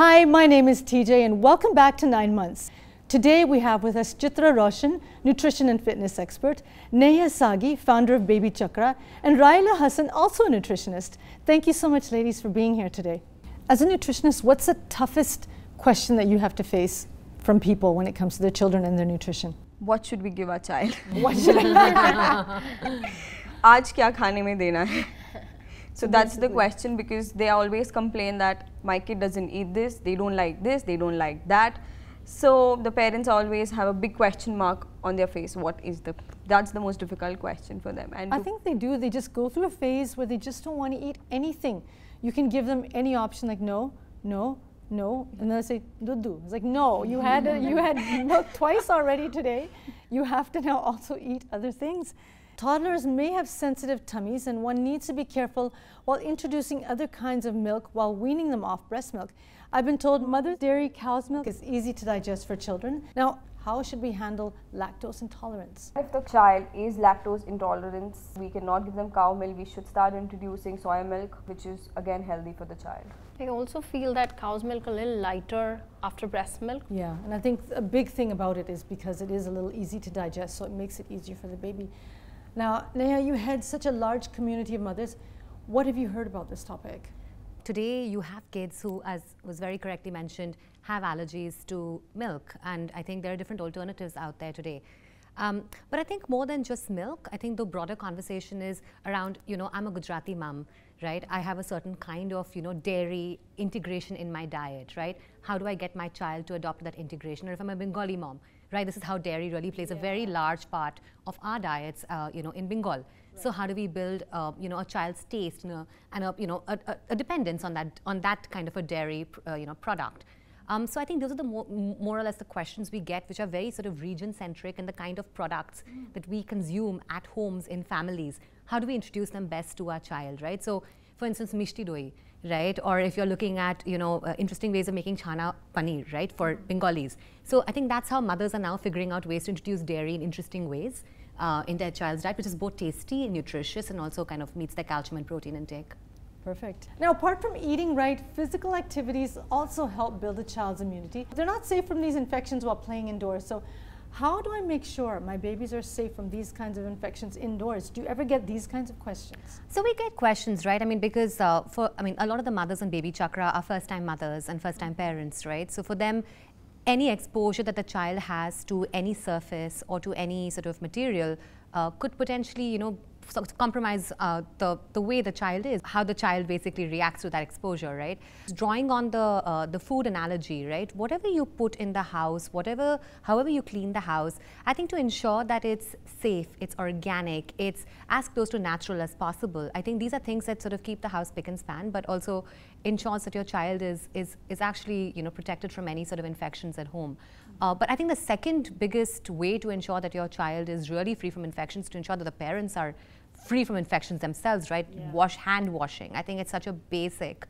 Hi, my name is Teejay and welcome back to 9 Months. Today we have with us Chitra, nutrition and fitness expert, Naiyya Saggi, founder of Baby Chakra, and Raheela, Hasan, also a nutritionist. Thank you so much, ladies, for being here today. As a nutritionist, what's the toughest question that you have to face from people when it comes to their children and their nutrition? What should we give our child? What should we Aaj kya khane mein dena hai? So that's the question, because they always complain that my kid doesn't eat this, they don't like this, they don't like that. So the parents always have a big question mark on their face. That's the most difficult question for them. And I think they do. They just go through a phase where they just don't want to eat anything. You can give them any option, like no, no, no, and then they say dudu. It's like, no, you had milk twice already today. You have to now also eat other things. Toddlers may have sensitive tummies, and one needs to be careful while introducing other kinds of milk while weaning them off breast milk. I've been told mother dairy cow's milk is easy to digest for children. Now, how should we handle lactose intolerance? if the child is lactose intolerant, we cannot give them cow milk. We should start introducing soy milk, which is again healthy for the child. I also feel that cow's milk a little lighter after breast milk. Yeah, and I think a big thing about it is because it is a little easy to digest, so it makes it easier for the baby. Now, Naiyya, you head such a large community of mothers. What have you heard about this topic? Today you have kids who, as was very correctly mentioned, have allergies to milk, and I think there are different alternatives out there today. But I think more than just milk, I think the broader conversation is around, I'm a Gujarati mom, right? I have a certain kind of, dairy integration in my diet, right? How do I get my child to adopt that integration? Or if I'm a Bengali mom, right? This is how dairy really plays a very large part of our diets, in Bengal. Right. So how do we build, a child's taste and a dependence on that kind of a dairy, product? So I think those are the more or less the questions we get, which are very sort of region-centric, and the kind of products that we consume at homes in families. How do we introduce them best to our child, right? So, for instance, mishti doi, right? Or if you're looking at, interesting ways of making chana paneer, right, for Bengalis. So I think that's how mothers are now figuring out ways to introduce dairy in interesting ways in their child's diet, which is both tasty and nutritious, and also kind of meets their calcium and protein intake. Perfect. Now, apart from eating right, physical activities also help build a child's immunity. They're not safe from these infections while playing indoors. So how do I make sure my babies are safe from these kinds of infections indoors? Do you ever get these kinds of questions? So we get questions, right? I mean, because a lot of the mothers on Baby Chakra are first-time mothers and first-time parents, right? So for them, any exposure that the child has to any surface or to any sort of material could potentially, compromise the way the child is, how the child basically reacts to that exposure, right? Drawing on the food analogy, right? Whatever you put in the house, however you clean the house, I think to ensure that it's safe, it's organic, it's as close to natural as possible. I think these are things that sort of keep the house spick and span, but also ensures that your child is actually protected from any sort of infections at home. But I think the second biggest way to ensure that your child is really free from infections, to ensure that the parents are free from infections themselves, right? Yeah. Hand washing. I think it's such a basic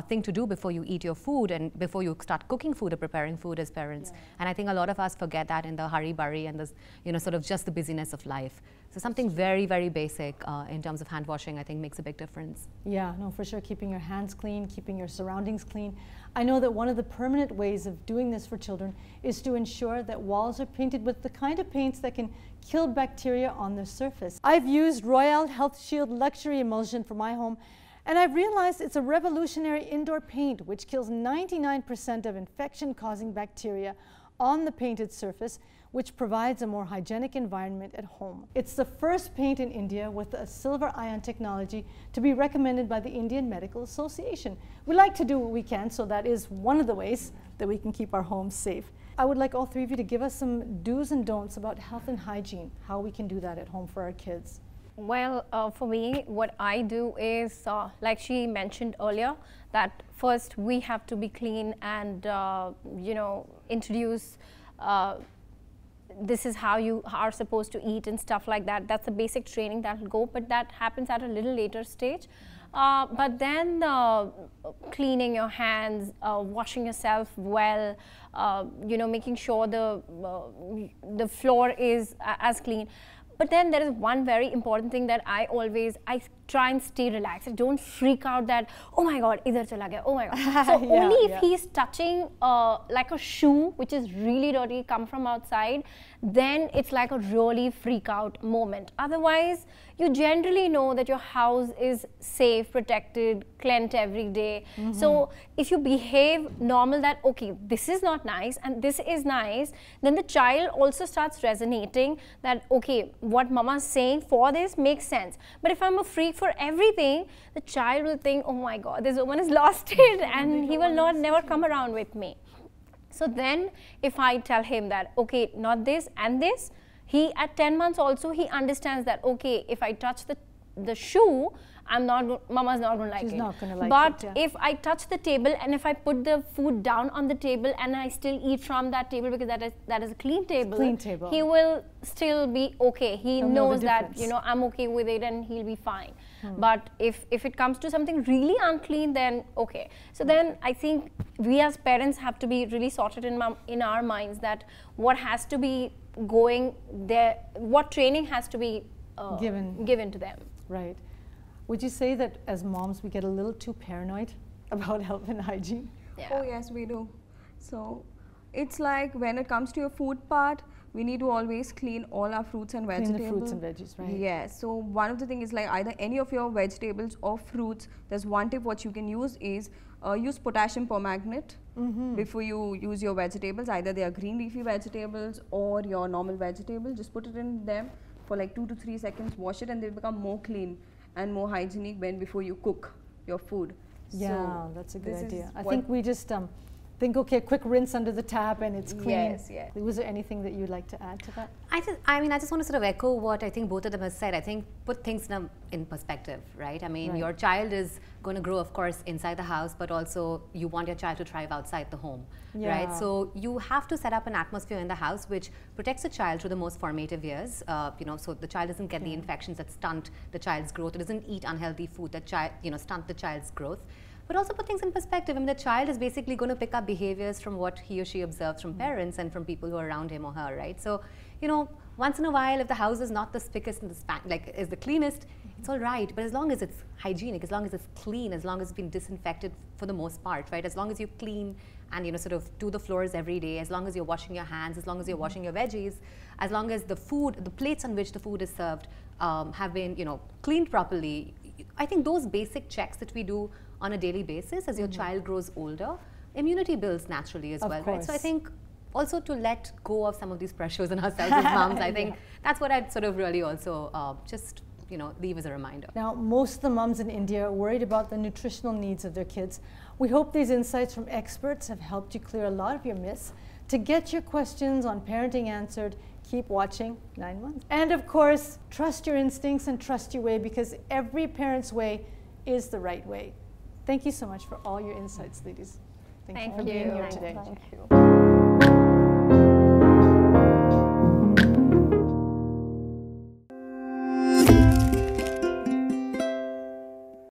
thing to do before you eat your food and before you start cooking food or preparing food as parents. Yeah. And I think a lot of us forget that in the hurry-burry and the, sort of just the busyness of life. So something very, very basic in terms of hand washing, I think makes a big difference. Yeah, no, for sure. Keeping your hands clean, keeping your surroundings clean. I know that one of the permanent ways of doing this for children is to ensure that walls are painted with the kind of paints that can kill bacteria on the surface. I've used Royale Health Shield Luxury Emulsion for my home, and I've realized it's a revolutionary indoor paint which kills 99% of infection-causing bacteria on the painted surface, which provides a more hygienic environment at home. It's the first paint in India with a silver ion technology to be recommended by the Indian Medical Association. We like to do what we can, so that is one of the ways that we can keep our homes safe. I would like all three of you to give us some do's and don'ts about health and hygiene, how we can do that at home for our kids. Well, for me, what I do is, like she mentioned earlier, that first we have to be clean and, introduce this is how you are supposed to eat and stuff like that. That's a basic training that will go, but that happens at a little later stage. But then cleaning your hands, washing yourself well, making sure the floor is as clean. But then there is one very important thing that I try and stay relaxed. I don't freak out that, oh my God, idhar chala gaya, oh my God. So only if he's touching like a shoe, which is really dirty, come from outside, then it's like a really freak out moment. Otherwise, you generally know that your house is safe, protected, cleansed every day. So if you behave normal that, okay, this is not nice and this is nice, then the child also starts resonating that, okay, what mama's saying for this makes sense. But if I'm a freak for everything, the child will think, oh my God, this woman has lost it and he will never come around with me. So then if I tell him that, okay, not this and this, he at 10 months also, he understands that, okay, if I touch the shoe, mama's not going to like it. She's not going to like it. But if I touch the table and if I put the food down on the table and I still eat from that table because that is a clean table, he will still be okay. He knows that, you know, I'm okay with it and he'll be fine. But if it comes to something really unclean, then okay. So then I think we as parents have to be really sorted in our minds that what has to be going there, what training has to be given to them. Right. Would you say that as moms we get a little too paranoid about health and hygiene? Yeah. Oh yes, we do. So it's like when it comes to your food part, we need to always clean all our fruits and vegetables. Clean the fruits and veggies, right? Yes. So one of the things is like either any of your vegetables or fruits, there's one tip what you can use is use potassium permanganate before you use your vegetables. Either they are green leafy vegetables or your normal vegetable. Just put it in them for like 2 to 3 seconds, wash it and they become more clean and more hygienic before you cook your food. Yeah, so that's a good idea. I think we just think, okay, quick rinse under the tap and it's clean. Yes, yes. Was there anything that you'd like to add to that? I just want to sort of echo what I think both of them have said. I think put things in perspective, right? I mean, your child is going to grow, of course, inside the house, but also you want your child to thrive outside the home, right? So you have to set up an atmosphere in the house which protects the child through the most formative years, you know, so the child doesn't get the infections that stunt the child's growth. It doesn't eat unhealthy food that stunt the child's growth. But also put things in perspective. I mean, the child is basically going to pick up behaviors from what he or she observes from parents and from people who are around him or her, right? So, you know, once in a while, if the house is not the spickest and is the cleanest, it's all right. But as long as it's hygienic, as long as it's clean, as long as it's been disinfected for the most part, right? As long as you clean and, you know, sort of do the floors every day, as long as you're washing your hands, as long as you're washing your veggies, as long as the food, the plates on which the food is served have been, you know, cleaned properly. I think those basic checks that we do on a daily basis as your child grows older, immunity builds naturally as well, right? So I think also to let go of some of these pressures on ourselves as moms, I think that's what I'd sort of really also just, you know, leave as a reminder. Now, most of the moms in India are worried about the nutritional needs of their kids. We hope these insights from experts have helped you clear a lot of your myths. To get your questions on parenting answered, keep watching 9 Months. And of course, trust your instincts and trust your way, because every parent's way is the right way. Thank you so much for all your insights, ladies. Thank you for being here today. Thank you.